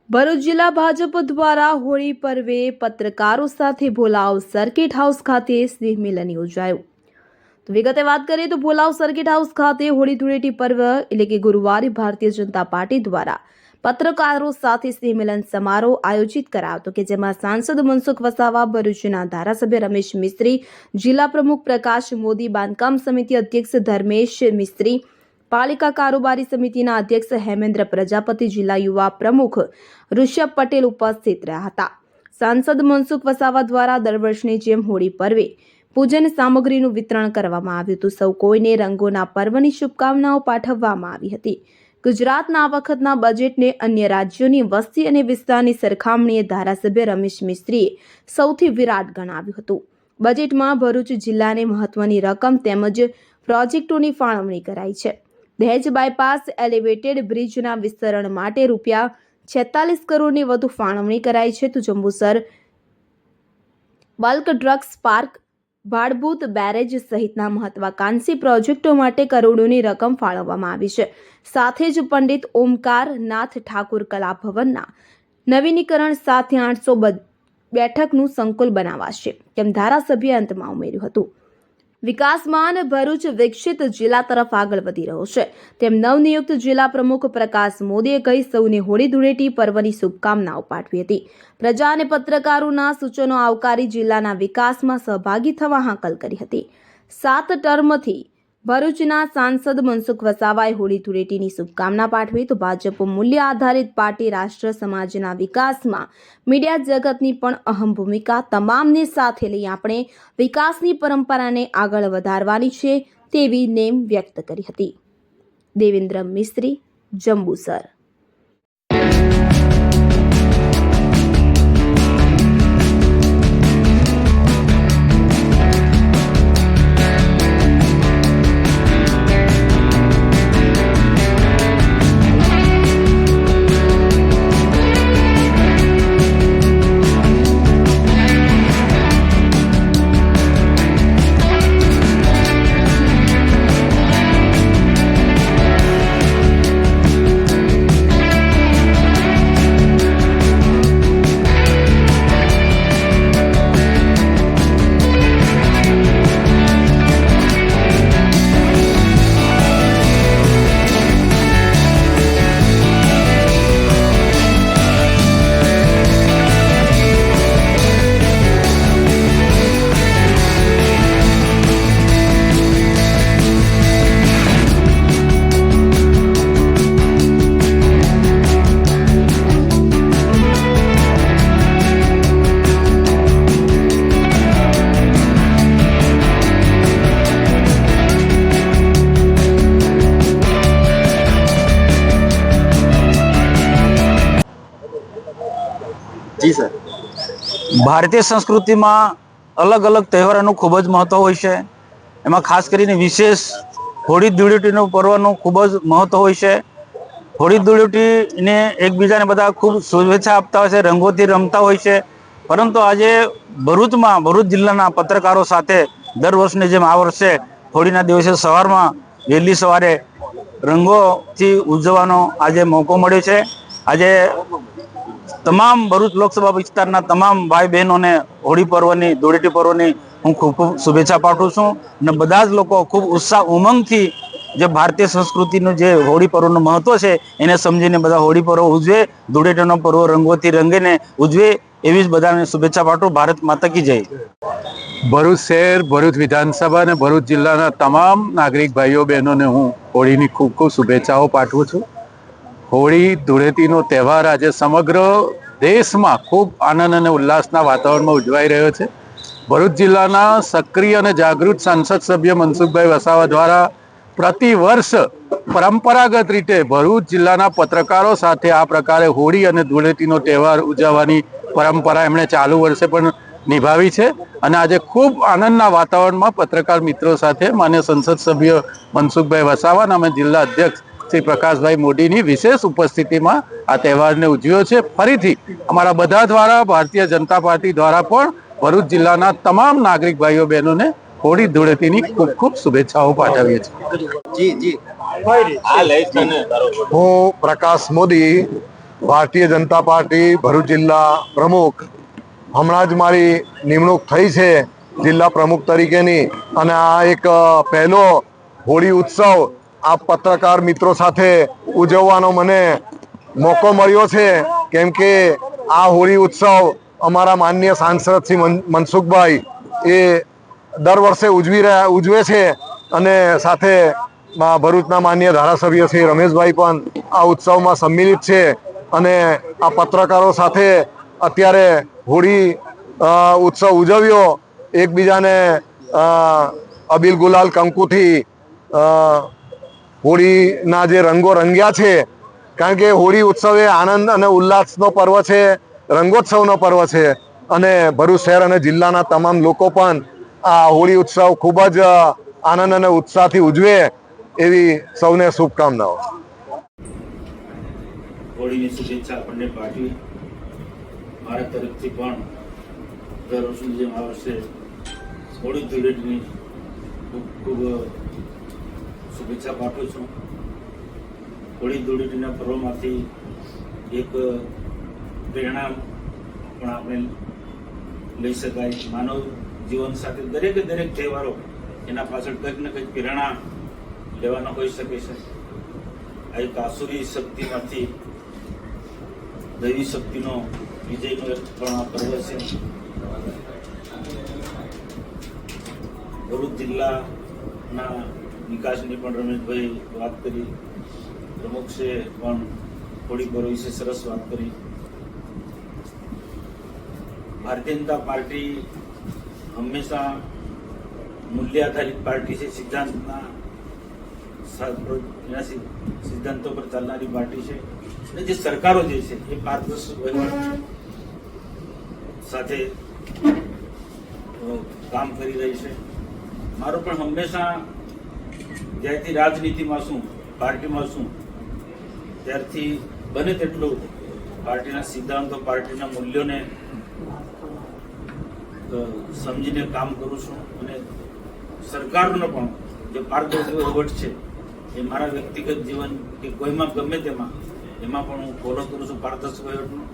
ભરૂચ જિલ્લા ભાજપ દ્વારા હોળી પર્વે પત્રકારો સાથે ભોલાવ સર્કિટ હાઉસ ખાતે સ્નેહ મિલન યોજાયું। તો વિગતે વાત કરીએ તો ભોલાવ સર્કિટ હાઉસ ખાતે હોળી ધૂળેટી પર્વ એટલે કે ગુરુવારે ભારતીય જનતા પાર્ટી દ્વારા પત્રકારો સાથે સ્નેહ મિલન સમારોહ આયોજિત કરાયો કે જેમાં સાંસદ મનસુખ વસાવા, ભરૂચના ધારાસભ્ય રમેશ મિસ્ત્રી, જિલ્લા પ્રમુખ પ્રકાશ મોદી, બાંધકામ સમિતિ અધ્યક્ષ ધર્મેશ મિસ્ત્રી, પાલિકા કારોબારી સમિતિના અધ્યક્ષ હેમેન્દ્ર પ્રજાપતિ, જિલ્લા યુવા પ્રમુખ ઋષભ પટેલ ઉપસ્થિત રહ્યા હતા। સાંસદ મનસુખ વસાવા દ્વારા દર વર્ષની જેમ હોળી પર્વે પૂજન સામગ્રીનું વિતરણ કરવામાં આવ્યું હતું। સૌ કોઈને રંગોના પર્વની શુભકામનાઓ પાઠવવામાં આવી હતી। ગુજરાતના આ વખતના બજેટને અન્ય રાજ્યોની વસ્તી અને વિસ્તારની સરખામણીએ ધારાસભ્ય રમેશ મિસ્ત્રીએ સૌથી વિરાટ ગણાવ્યું હતું। બજેટમાં ભરૂચ જિલ્લાને મહત્વની રકમ તેમજ પ્રોજેક્ટોની ફાળવણી કરાઈ છે। દહેજ બાયપાસ એલિવેટેડ બ્રિજના વિસ્તરણ માટે ₹46 કરોડની વધુ ફાળવણી કરાઈ છે। તો Jambusar bulk drugs park, Bhadbhut barrage સહિતના મહત્વાકાંક્ષી પ્રોજેક્ટો માટે કરોડોની રકમ ફાળવવામાં આવી છે। સાથે જ પંડિત ઓમકાર નાથ ઠાકુર કલા ભવનના નવીનીકરણ સાથે 800 બેઠકનું સંકુલ બનાવાશે તેમ ધારાસભ્યએ અંતમાં ઉમેર્યું હતું। વિકાસમાન ભરૂચ વિકસિત જિલ્લા તરફ આગળ વધી રહ્યો છે તેમ નવનિયુક્ત જિલ્લા પ્રમુખ પ્રકાશ મોદીએ કહી સૌને હોળી ધૂળેટી પર્વની શુભકામનાઓ પાઠવી હતી। પ્રજા અને પત્રકારોના સૂચનો આવકારી જિલ્લાના વિકાસમાં સહભાગી થવા હાકલ કરી હતી। 7 ટર્મથી ભરૂચના સાંસદ મનસુખ વસાવાએ હોળી ધૂળેટીની શુભકામના પાઠવી। તો ભાજપ મૂલ્ય આધારિત પાર્ટી રાષ્ટ્ર સમાજના વિકાસમાં મીડિયા જગતની પણ અહમ ભૂમિકા, તમામને સાથે લઈ આપણે વિકાસની પરંપરાને આગળ વધારવાની છે તેવી નેમ વ્યક્ત કરી હતી। દેવેન્દ્ર મિસ્ત્રી, જંબુસર। જી સર, ભારતીય સંસ્કૃતિમાં અલગ અલગ તહેવારોનું ખૂબ જ મહત્વ હોય છે। એમાં ખાસ કરીને વિશેષ હોળી ધૂળેટીનું પર્વનું ખૂબ જ મહત્વ હોય છે। હોળી ધૂળેટીને એકબીજાને બધા ખૂબ શુભેચ્છા આપતા હોય છે, રંગોથી રમતા હોય છે। પરંતુ આજે ભરૂચ જિલ્લાના પત્રકારો સાથે દર વર્ષની જેમ આ વર્ષે હોળીના દિવસે સવારમાં વહેલી સવારે રંગોથી ઉજવવાનો આજે મોકો મળ્યો છે। આજે તમામ ભરૂચ લોકસભા વિસ્તારના તમામ ભાઈ બહેનોને હોળી પર્વની, ધૂળેટી પર્વની હું ખૂબ ખૂબ શુભેચ્છા પાઠવું છું અને બધા જ લોકો ખૂબ ઉત્સાહ ઉમંગથી જે ભારતીય સંસ્કૃતિનું જે હોળી પર્વનું મહત્વ છે એને સમજીને બધા હોળી પર્વ ઉજવે, ધૂળેટીનો પર્વ રંગોથી રંગીને ઉજવે એવી જ બધાને શુભેચ્છા પાઠવું। ભારત માતા કી જય। ભરૂચ શહેર, ભરૂચ વિધાનસભા અને ભરૂચ જિલ્લાના તમામ નાગરિક ભાઈઓ બહેનોને હું હોળીની ખૂબ ખૂબ શુભેચ્છાઓ પાઠવું છું। હોળી ધૂળેટીનો તહેવાર આજે સમગ્ર દેશમાં ખૂબ આનંદ અને ઉલ્લાસના વાતાવરણમાં ઉજવાઈ રહ્યો છે। ભરૂચ જિલ્લાના સક્રિય અને જાગૃત સાંસદ સભ્ય મનસુખભાઈ વસાવા દ્વારા પ્રતિ વર્ષ પરંપરાગત રીતે ભરૂચ જિલ્લાના પત્રકારો સાથે આ પ્રકારે હોળી અને ધૂળેટીનો તહેવાર ઉજવવાની પરંપરા એમણે ચાલુ વર્ષે પણ નિભાવી છે અને આજે ખૂબ આનંદના વાતાવરણમાં પત્રકાર મિત્રો સાથે માન્ય સંસદ સભ્ય મનસુખભાઈ વસાવા અને અમે જિલ્લા અધ્યક્ષ શ્રી પ્રકાશભાઈ મોદીની વિશેષ ઉપસ્થિતિમાં આ તહેવારને ઉજવ્યો છે। ફરીથી અમારા બધા દ્વારા, ભારતીય જનતા પાર્ટી દ્વારા પણ ભરૂચ જિલ્લાના તમામ નાગરિક ભાઈઓ બહેનોને હોળી ધૂળેટીની ખૂબ ખૂબ શુભેચ્છાઓ પાઠવીએ છીએ। હું પ્રકાશ મોદી, ભારતીય જનતા પાર્ટી ભરૂચ જિલ્લા પ્રમુખ. હમણાં જ મારી નિમણૂક થઈ છે જિલ્લા પ્રમુખ તરીકેની, અને આ એક પહેલો હોળી ઉત્સવ આ પત્રકાર મિત્રો સાથે ઉજવવાનો મને મોકો મળ્યો છે. કેમ કે આ હોળી ઉત્સવ અમારા માનનીય સાંસદ શ્રી મનસુખભાઈ એ દર વર્ષે ઉજવે છે, અને સાથે ભરૂચના માનનીય ધારાસભ્ય શ્રી રમેશભાઈ પણ આ ઉત્સવમાં સંમિલિત છે. અને આ પત્રકારો સાથે અત્યારે હોળી ઉત્સવ ઉજવ્યો, એકબીજાને અબીલ ગુલાલ કંકુથી હોળીના જે રંગો રંગ્યા છે. કારણ કે હોળી ઉત્સવ એ આનંદ અને ઉલ્લાસનો પર્વ છે, રંગોત્સવનો પર્વ છે, અને ભરૂચ શહેર અને જિલ્લાના તમામ લોકો પણ આ હોળી ઉત્સવ ખૂબ જ આનંદ અને ઉત્સાહથી ઉજવે એવી સૌને શુભકામનાઓ. હોળીની શુભેચ્છા આપણને પાઠવી. મારા તરફથી પણ દર વર્ષની જેમ આ વર્ષે હોળી ધૂળેટીની ખૂબ ખૂબ શુભેચ્છા પાઠવું છું. હોળી ધૂળેટીના પર્વમાંથી એક પ્રેરણા પણ આપણે લઈ શકાય. માનવ જીવન સાથે દરેકે દરેક તહેવારો એના પાછળ કંઈક ને કંઈક પ્રેરણા લેવાનો હોઈ શકે છે. આ એક આસુરી શક્તિમાંથી દૈવી શક્તિનો વિજયનો એક પણ આ પર્વ છે. ભરૂચ જિલ્લાના વિકાસની પણ રમેશભાઈ વાત કરી, પ્રમુખે પણ હોળી પર્વ વિશે સરસ વાત કરી. ભારતીય જનતા પાર્ટી હંમેશા મૂલ્ય આધારિત પાર્ટી છે, સિદ્ધાંતો પર ચાલનારી પાર્ટી છે. અને જે સરકારો જે છે એ પારદર્શક વહીવટ સાથે કામ કરી રહી છે. મારો પણ હંમેશા જ્યારથી રાજનીતિમાં છું, પાર્ટીમાં છું, ત્યારથી બને તેટલું પાર્ટીના સિદ્ધાંતો, પાર્ટીના મૂલ્યોને સમજીને કામ કરું છું. અને સરકારનો પણ જે પારદર્શક વહીવટ છે એ મારા વ્યક્તિગત જીવન કે કોઈમાં ગમે તેમાં એમાં પણ હું ફોલો કરું છું પારદર્શક વહીવટનો.